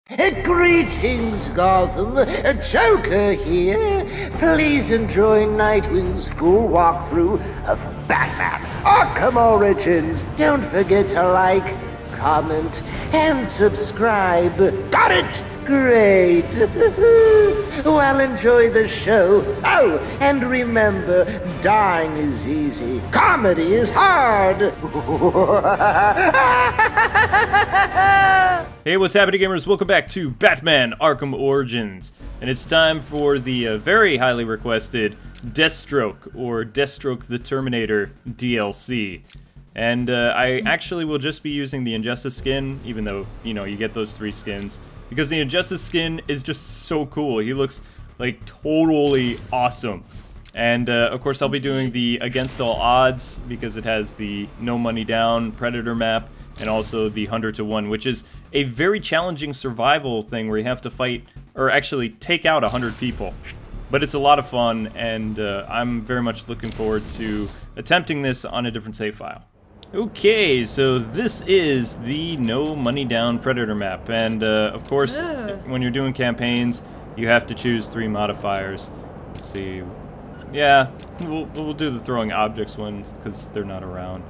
Greetings, Gotham. Joker here. Please enjoy Nightwing's full walkthrough of Batman Arkham Origins. Don't forget to like, comment, and subscribe. Got it? Great. Well, enjoy the show. Oh, and remember, dying is easy. Comedy is hard. Hey, what's happening, gamers? Welcome back to Batman Arkham Origins. And it's time for the very highly requested Deathstroke, or Deathstroke the Terminator DLC. And I actually will just be using the Injustice skin, even though, you know, you get those 3 skins. Because the Injustice skin is just so cool. He looks, like, totally awesome. And, of course, I'll be doing the Against All Odds, because it has the No Money Down Predator map, and also the 100 to 1, which is a very challenging survival thing where you have to fight, or actually take out 100 people. But it's a lot of fun, and I'm very much looking forward to attempting this on a different save file. Okay, so this is the No Money Down Predator map, and of course, when you're doing campaigns, you have to choose 3 modifiers. Let's see. Yeah, we'll do the throwing objects ones, because they're not around.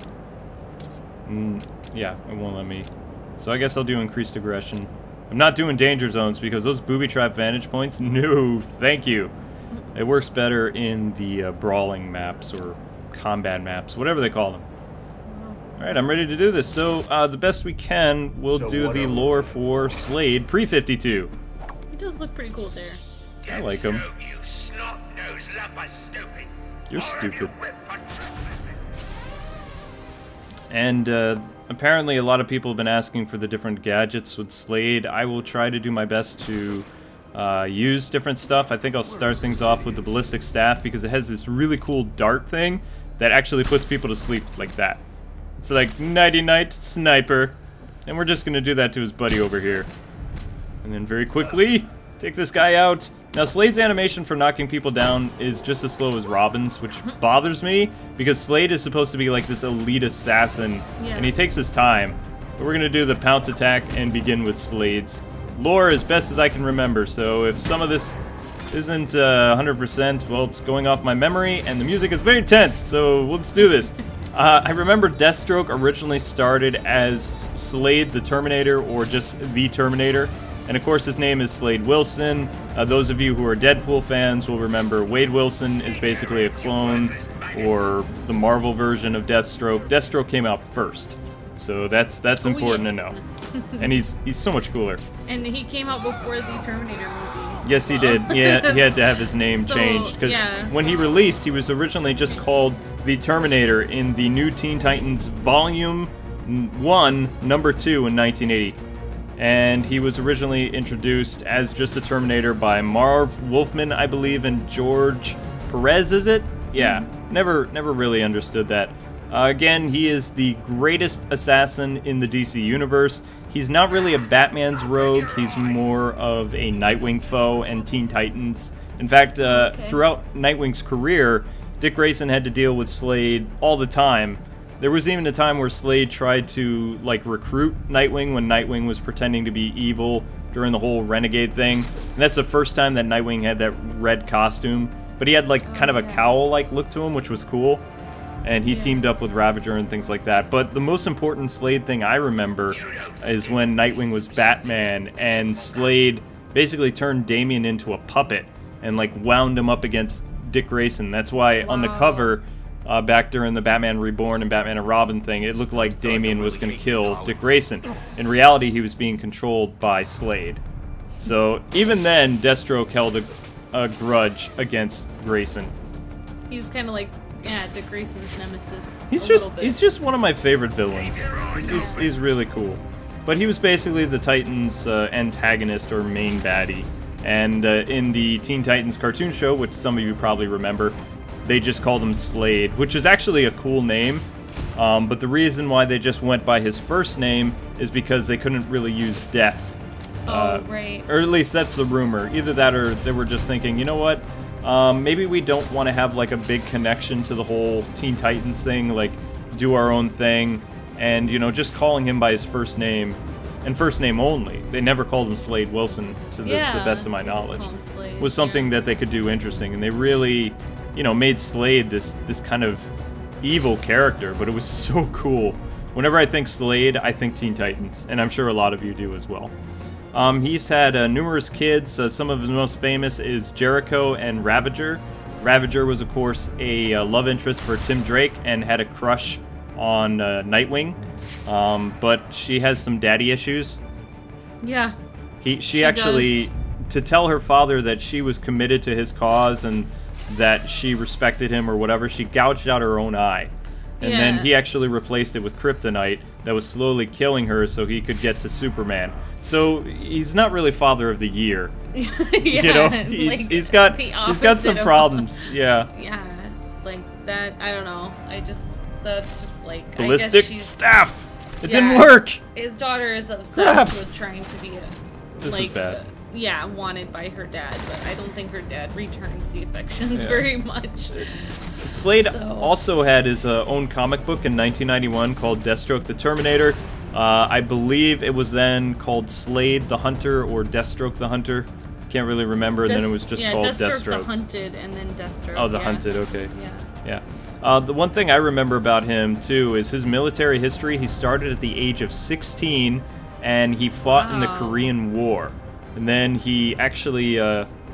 Yeah, it won't let me. So I guess I'll do increased aggression. I'm not doing danger zones because those booby trap vantage points, no, thank you. It works better in the brawling maps or combat maps, whatever they call them. Alright, I'm ready to do this. So the best we can, we'll do the lore for Slade pre-52. He does look pretty cool there. I like him. You're stupid. And apparently a lot of people have been asking for the different gadgets with Slade. I will try to do my best to use different stuff. I think I'll start things off with the ballistic staff because it has this really cool dart thing that actually puts people to sleep like that. It's like nighty-night sniper. And we're just going to do that to his buddy over here. And then very quickly, take this guy out. Now, Slade's animation for knocking people down is just as slow as Robin's, which bothers me, because Slade is supposed to be like this elite assassin, and he takes his time. But we're going to do the pounce attack and begin with Slade's lore as best as I can remember. So if some of this isn't 100%, well, it's going off my memory, and the music is very tense, so let's do this. I remember Deathstroke originally started as Slade the Terminator, or just the Terminator. And of course his name is Slade Wilson. Those of you who are Deadpool fans will remember Wade Wilson is basically a clone or the Marvel version of Deathstroke. Deathstroke came out first. So that's important to know. And he's so much cooler. And he came out before the Terminator movie. Yes, he did. Yeah, he had to have his name changed because when he released, he was originally just called the Terminator in the New Teen Titans Volume 1, Number 2 in 1980. And he was originally introduced as just a Terminator by Marv Wolfman, I believe, and George Perez, is it? Yeah, never really understood that. Again, he is the greatest assassin in the DC universe. He's not really a Batman's rogue, he's more of a Nightwing foe and Teen Titans. In fact, throughout Nightwing's career, Dick Grayson had to deal with Slade all the time. There was even a time where Slade tried to, like, recruit Nightwing when Nightwing was pretending to be evil during the whole Renegade thing. And that's the first time that Nightwing had that red costume. But he had, like, kind of a cowl-like look to him, which was cool. And he teamed up with Ravager and things like that. But the most important Slade thing I remember is when Nightwing was Batman and Slade basically turned Damian into a puppet and, like, wound him up against Dick Grayson. That's why on the cover... back during the Batman Reborn and Batman and Robin thing, it looked like Damian was going to kill Dick Grayson. In reality, he was being controlled by Slade. So even then, Deathstroke held a grudge against Grayson. He's kind of like, yeah, Dick Grayson's nemesis. He's just one of my favorite villains. He's really cool. But he was basically the Titans' antagonist or main baddie. And in the Teen Titans cartoon show, which some of you probably remember, they just called him Slade, which is actually a cool name. But the reason why they just went by his first name is because they couldn't really use Death. Right. Or at least that's the rumor. Either that or they were just thinking, you know what? Maybe we don't want to have like a big connection to the whole Teen Titans thing, like do our own thing. And, you know, just calling him by his first name and first name only. They never called him Slade Wilson, to the best of my knowledge. Slade, was something that they could do interesting, and they really, you know, made Slade this kind of evil character, but it was so cool. Whenever I think Slade, I think Teen Titans, and I'm sure a lot of you do as well. He's had numerous kids. Some of his most famous is Jericho and Ravager. Ravager was, of course, a love interest for Tim Drake and had a crush on Nightwing, but she has some daddy issues. Yeah. She actually, to tell her father that she was committed to his cause and that she respected him or whatever, she gouged out her own eye. And then he actually replaced it with kryptonite that was slowly killing her so he could get to Superman. So he's not really Father of the Year. You know, he's got some problems. Yeah. Yeah, like that. I don't know. That's just like ballistic staff. It didn't work. His daughter is obsessed with trying to be this is bad. Yeah, wanted by her dad, but I don't think her dad returns the affections very much. Slade also had his own comic book in 1991 called Deathstroke the Terminator. I believe it was then called Slade the Hunter or Deathstroke the Hunter. Can't really remember, and then it was just called Deathstroke. The Hunted and then Deathstroke. Oh, the Hunted, okay. Yeah. The one thing I remember about him, too, is his military history. He started at the age of 16, and he fought in the Korean War. And then he actually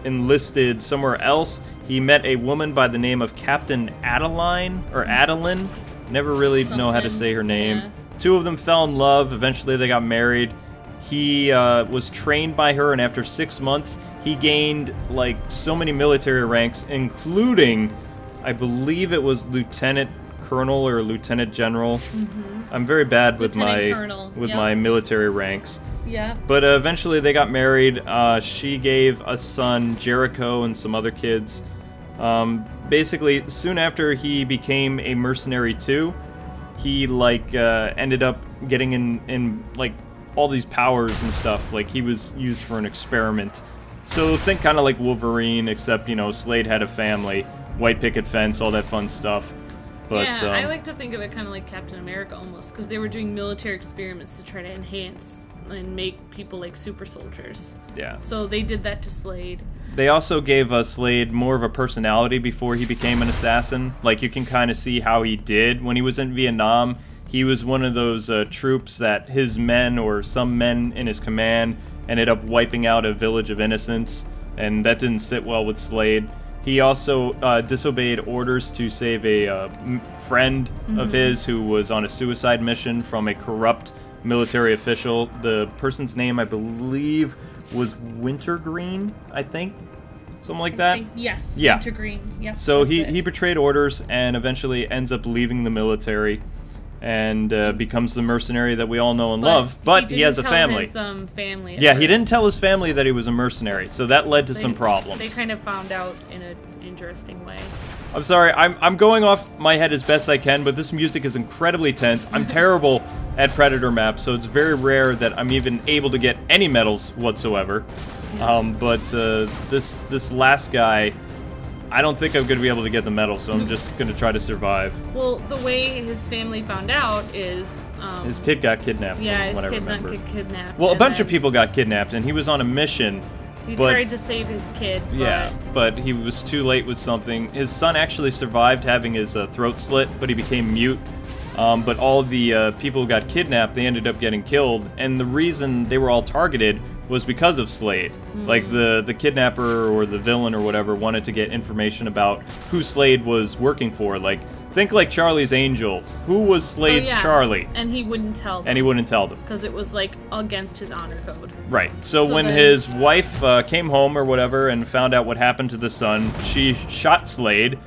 enlisted somewhere else. He met a woman by the name of Captain Adeline, or Adeline. Never really know how to say her name. Yeah. Two of them fell in love. Eventually they got married. He was trained by her, and after 6 months, he gained, like, so many military ranks, including, I believe it was Lieutenant Colonel or Lieutenant General. I'm very bad with my military ranks. Yeah. But eventually they got married. She gave a son, Jericho, and some other kids. Basically, soon after he became a mercenary too, he ended up getting in like all these powers and stuff. Like he was used for an experiment. So think kind of like Wolverine, except you know Slade had a family, white picket fence, all that fun stuff. But, yeah, I like to think of it kind of like Captain America almost, because they were doing military experiments to try to enhance and make people like super soldiers. Yeah. So they did that to Slade. They also gave Slade more of a personality before he became an assassin. Like, you can kind of see how he did when he was in Vietnam. He was one of those troops that his men or some men in his command ended up wiping out a village of innocents, and that didn't sit well with Slade. He also disobeyed orders to save a friend of his who was on a suicide mission from a corrupt military official. The person's name, I believe, was Wintergreen, I think? Something like that? Yes, yeah. Wintergreen. Yep, so he betrayed orders and eventually ends up leaving the military and becomes the mercenary that we all know and love. But he has a family. His, family yeah, he didn't tell his family that he was a mercenary, so that led to some problems. They kind of found out in an interesting way. I'm sorry, I'm going off my head as best I can, but this music is incredibly tense. I'm terrible at Predator maps, so it's very rare that I'm even able to get any medals whatsoever. But this last guy, I don't think I'm going to be able to get the medal, so I'm just going to try to survive. Well, the way his family found out is... his kid got kidnapped, yeah, from what I remember. Got kidnapped. Well, a bunch of people got kidnapped, and he was on a mission. He tried to save his kid, but... Yeah, but he was too late with something. His son actually survived having his throat slit, but he became mute. But all the people who got kidnapped, they ended up getting killed, and the reason they were all targeted was because of Slade. Like, the kidnapper or the villain or whatever wanted to get information about who Slade was working for. Like, think like Charlie's Angels. Who was Slade's Charlie? And he wouldn't tell them. And he wouldn't tell them. Because it was, like, against his honor code. Right. So when his wife came home or whatever and found out what happened to the son, she shot Slade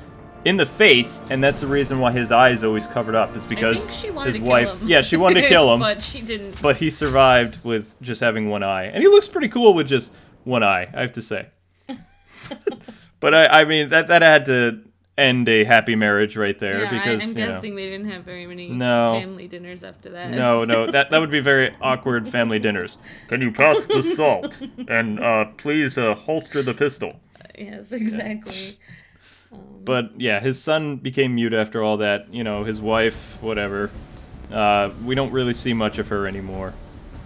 in the face, and that's the reason why his eye is always covered up, is because his wife... Yeah, she wanted to kill him. But she didn't. But he survived with just having one eye. And he looks pretty cool with just one eye, I have to say. But I mean, that had to end a happy marriage right there. Yeah, because, I'm guessing they didn't have very many No. family dinners after that. No, that would be very awkward family dinners. Can you pass the salt? And please holster the pistol. Yes, exactly. But yeah, his son became mute after all that. You know, his wife, whatever. We don't really see much of her anymore.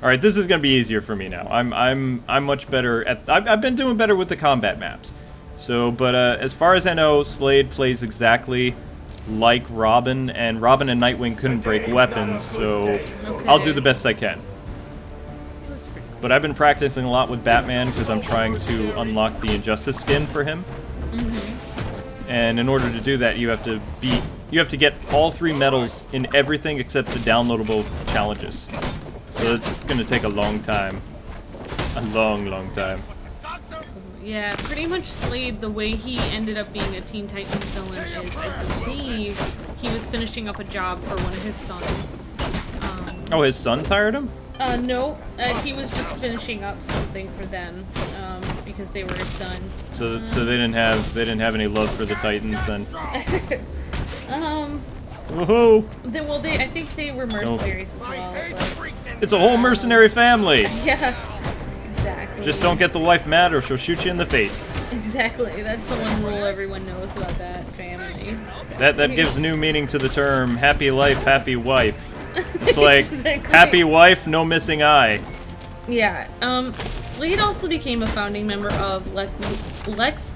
All right, this is gonna be easier for me now. I'm much better at. I've been doing better with the combat maps. So, but as far as I know, Slade plays exactly like Robin, and Robin and Nightwing couldn't break weapons, so I'll do the best I can. But I've been practicing a lot with Batman because I'm trying to unlock the Injustice skin for him. And in order to do that, you have to get all 3 medals in everything except the downloadable challenges. So it's gonna take a long time. A long time. Yeah, pretty much Slade, the way he ended up being a Teen Titans villain is, I believe, he was finishing up a job for one of his sons. Oh, his sons hired him? No, he was just finishing up something for them, because they were his sons. So they didn't have any love for the Titans then. Woohoo! I think they were mercenaries as well. But, it's a whole mercenary family. Yeah. Exactly. Just don't get the wife mad or she'll shoot you in the face. Exactly. That's the one rule everyone knows about that family. That gives new meaning to the term happy life, happy wife. It's like exactly. Happy wife, no missing eye. Yeah. Slade also became a founding member of Lex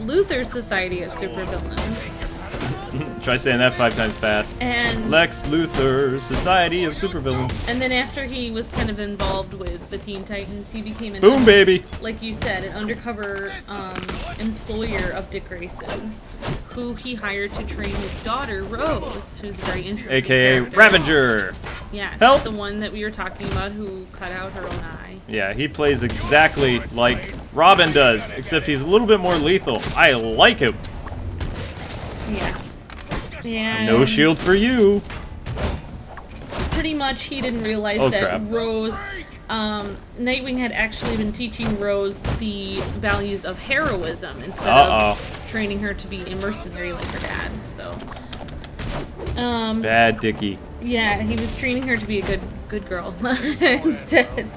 Luthor's Society of Supervillains. Try saying that 5 times fast. And Lex Luthor, Society of Supervillains. And then after he was kind of involved with the Teen Titans, he became boom, baby. Like you said, an undercover employer of Dick Grayson, who he hired to train his daughter Rose, who's a very interesting AKA character. Ravager. Yes, Help. The one that we were talking about who cut out her own eye. Yeah, he plays exactly like Robin does, except he's a little bit more lethal. I like him. Yeah. Yeah. No shield for you. Pretty much, he didn't realize that crap. Rose, Nightwing had actually been teaching Rose the values of heroism instead of training her to be a mercenary like her dad. So, bad Dickie. Yeah, he was training her to be a good girl instead.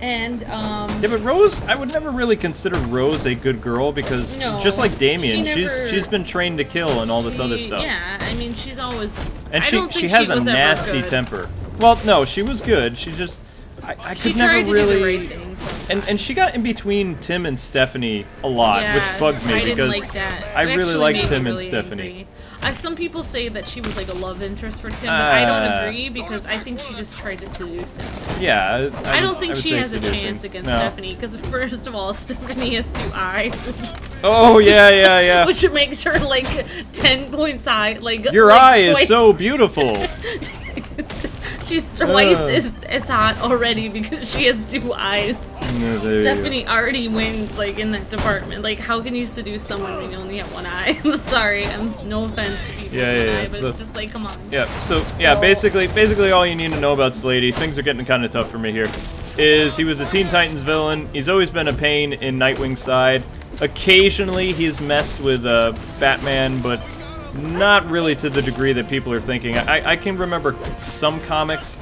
And yeah, but Rose, I would never really consider Rose a good girl because just like Damian, she's been trained to kill and all this other stuff. Yeah, I mean she's always and she has a nasty temper. Well, no, she was good. She just I could never really. Do the right thing, and she got in between Tim and Stephanie a lot, which bugged me because like that. I really liked Tim and Stephanie. Angry. Some people say that she was like a love interest for Tim, but I don't agree because I think she just tried to seduce him. Yeah, I don't think she has a chance against Stephanie because first of all, Stephanie has 2 eyes. Which makes her like 10 points high. Like your eye is so beautiful. She's twice as hot already because she has 2 eyes. Stephanie already wins, like, in that department. Like, how can you seduce someone when you only have 1 eye? I'm sorry, no offense to people with 1 eye, but it's just like, come on. Yeah, so basically all you need to know about Slade, things are getting kind of tough for me here, is he was a Teen Titans villain. He's always been a pain in Nightwing's side. Occasionally he's messed with Batman, but not really to the degree that people are thinking. I can remember some comics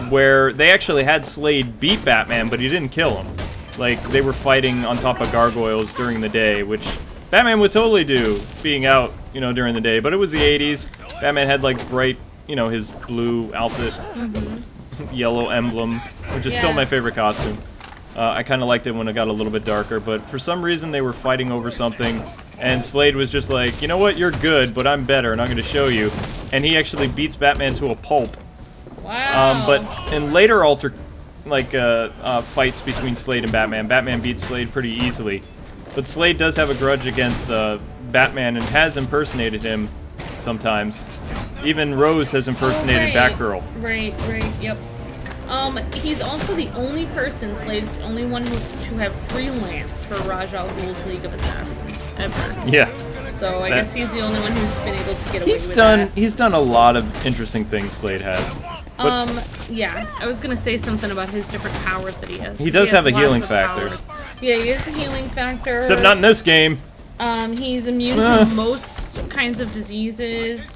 where they actually had Slade beat Batman, but he didn't kill him. Like, they were fighting on top of gargoyles during the day, which Batman would totally do, being out, during the day. But it was the 80s. Batman had, like, bright, his blue outfit, yellow emblem, which is still my favorite costume. I kind of liked it when it got a little bit darker, but for some reason they were fighting over something, and Slade was just like, you know what, you're good, but I'm better, and I'm going to show you. And he actually beats Batman to a pulp. Wow. But in later fights between Slade and Batman, Batman beats Slade pretty easily. But Slade does have a grudge against Batman and has impersonated him sometimes. Even Rose has impersonated Batgirl. Right, yep. He's also the only person, Slade's the only one to have freelanced for Ra's al Ghul's League of Assassins, ever. Yeah. So I guess he's the only one who's been able to get away with that. He's done a lot of interesting things, Slade has. But yeah, I was gonna say something about his different powers that he has. He does have a healing factor. Yeah, he has a healing factor. Except not in this game. He's immune to most kinds of diseases.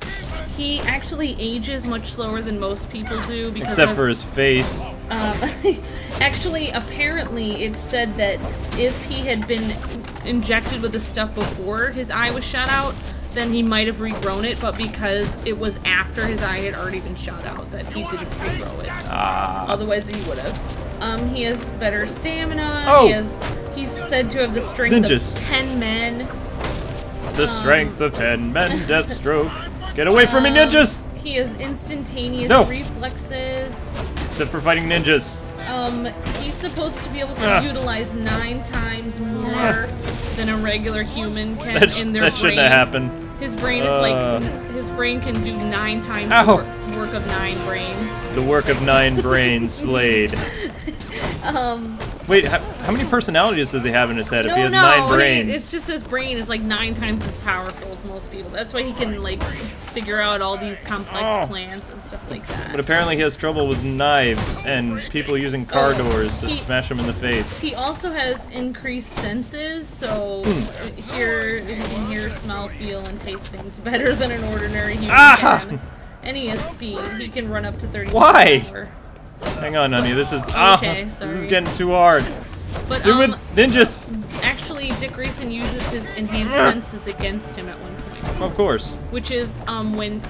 He actually ages much slower than most people do. Except for his face. Actually, apparently, it's said that if he had been injected with the stuff before his eye was shot out, then he might have regrown it, but because it was after his eye had already been shot out that he didn't regrow it. Otherwise, he would have. He has better stamina. Oh! He's said to have the strength Ninjas. of 10 men. The strength of 10 men, Deathstroke. Get away from me, ninjas! He has instantaneous reflexes. Except for fighting ninjas. He's supposed to be able to utilize 9 times more than a regular human can in their brain. That shouldn't have happened. His brain is his brain can do 9 times the work of 9 brains. The work of 9 brains, Slade. Wait, how many personalities does he have in his head if he has 9 brains? It's just his brain is like 9 times as powerful as most people. That's why he can like figure out all these complex plans and stuff like that. But apparently he has trouble with knives and people using car doors to smash him in the face. He also has increased senses, so he can hear, smell, feel, and taste things better than an ordinary human can. And he has speed. He can run up to 30 miles per hour. Hang on, honey. This is this is getting too hard. But, Stupid ninjas. Actually, Dick Grayson uses his enhanced senses against him at one point. Of course. Which is when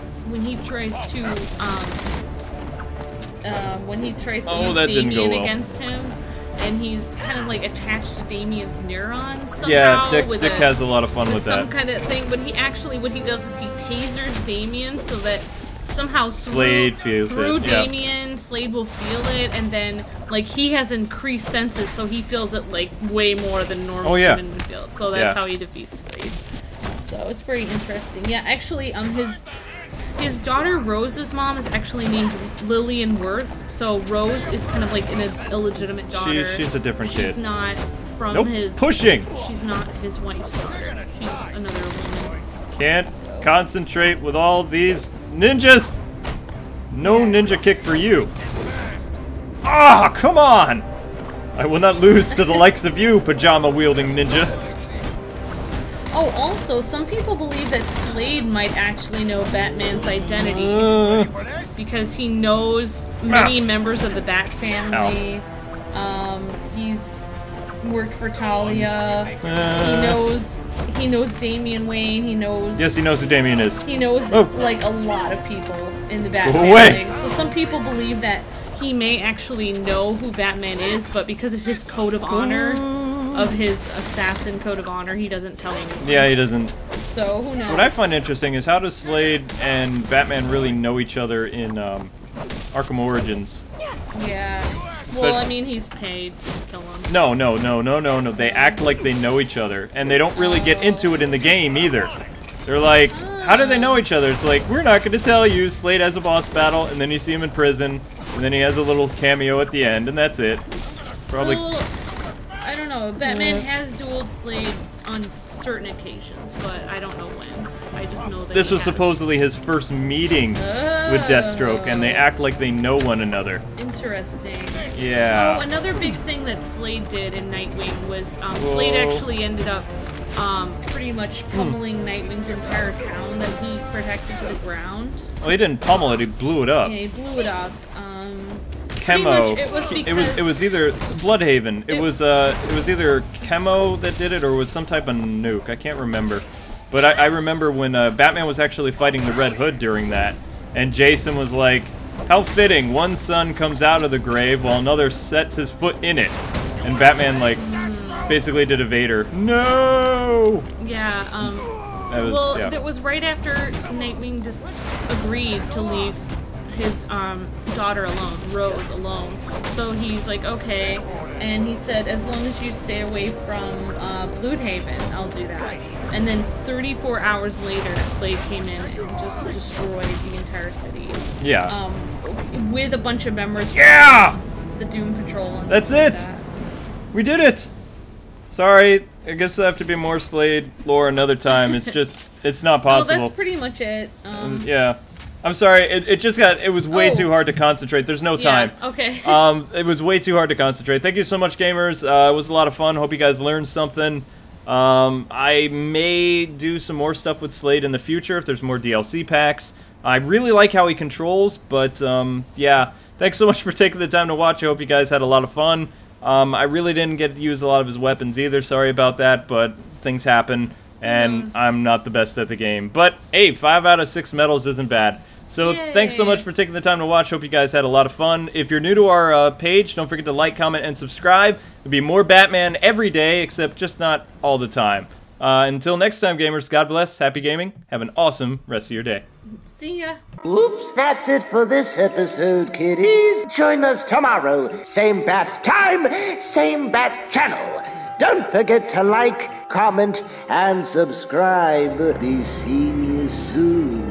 he tries to use Damien against him, and he's kind of like attached to Damien's neurons somehow. Yeah, Dick has a lot of fun with that. Some kind of thing. But what he does is he tasers Damien so that somehow Slade feels through Damien, Slade will feel it, and then like he has increased senses, so he feels it like way more than normal human would feel it. So that's how he defeats Slade. So it's very interesting. Yeah, actually, his daughter Rose's mom is actually named Lillian Worth. So Rose is kind of like an illegitimate daughter. She's a different kid. She's not from his. Pushing. She's not his wife's daughter. She's another woman. Can't concentrate with all these ninjas. No ninja kick for you. Ah, come on! I will not lose to the likes of you, pajama-wielding ninja. Oh, also, some people believe that Slade might actually know Batman's identity because he knows many members of the Bat family. He's worked for Talia. He knows Damian Wayne. He knows. Yes, he knows who Damian is. He knows like a lot of people in the Bat family. So some people believe that he may actually know who Batman is, but because of his code of honor, of his assassin code of honor, he doesn't tell anyone. Yeah, he doesn't. So who knows? What I find interesting is how does Slade and Batman really know each other in Arkham Origins? Yeah. Well, I mean, he's paid to kill him. No. They act like they know each other, and they don't really get into it in the game either. They're like, how do they know each other? It's like, we're not going to tell you. Slade has a boss battle, and then you see him in prison, and then he has a little cameo at the end, and that's it. Probably. Well, I don't know. Batman has dueled Slade on certain occasions, but I don't know when. I just know that this was supposedly his first meeting with Deathstroke, and they act like they know one another. Interesting. Yeah. Oh, another big thing that Slade did in Nightwing was Slade actually ended up pretty much pummeling Nightwing's entire town that he protected to the ground. Well, he didn't pummel it; he blew it up. Yeah, he blew it up. Chemo. It was either Bloodhaven. It was either Chemo that did it, or it was some type of nuke. I can't remember. But I remember when Batman was actually fighting the Red Hood during that, and Jason was like, "How fitting! One son comes out of the grave while another sets his foot in it." And Batman like basically did a Vader. No. Yeah. That was right after Nightwing just agreed to leave his daughter alone, Rose alone. So he's like, okay, and he said, as long as you stay away from Bloodhaven, I'll do that. And then 34 hours later, Slade came in and just destroyed the entire city. Yeah. With a bunch of members from the Doom Patrol. And that's it! Like that. We did it! Sorry, I guess there'll have to be more Slade lore another time. It's just, it's not possible. Well, that's pretty much it. Yeah. I'm sorry, it was way too hard to concentrate. There's no time. Yeah, okay. It was way too hard to concentrate. Thank you so much, gamers. It was a lot of fun. Hope you guys learned something. I may do some more stuff with Slade in the future if there's more DLC packs. I really like how he controls, but yeah. Thanks so much for taking the time to watch. I hope you guys had a lot of fun. I really didn't get to use a lot of his weapons either. Sorry about that, but things happen, and I'm not the best at the game. But hey, 5 out of 6 medals isn't bad. So thanks so much for taking the time to watch. Hope you guys had a lot of fun. If you're new to our page, don't forget to like, comment, and subscribe. There'll be more Batman every day, except just not all the time. Until next time, gamers, God bless, happy gaming, have an awesome rest of your day. See ya. Oops, that's it for this episode, kiddies. Join us tomorrow. Same bat time, same bat channel. Don't forget to like, comment, and subscribe. Be seeing you soon.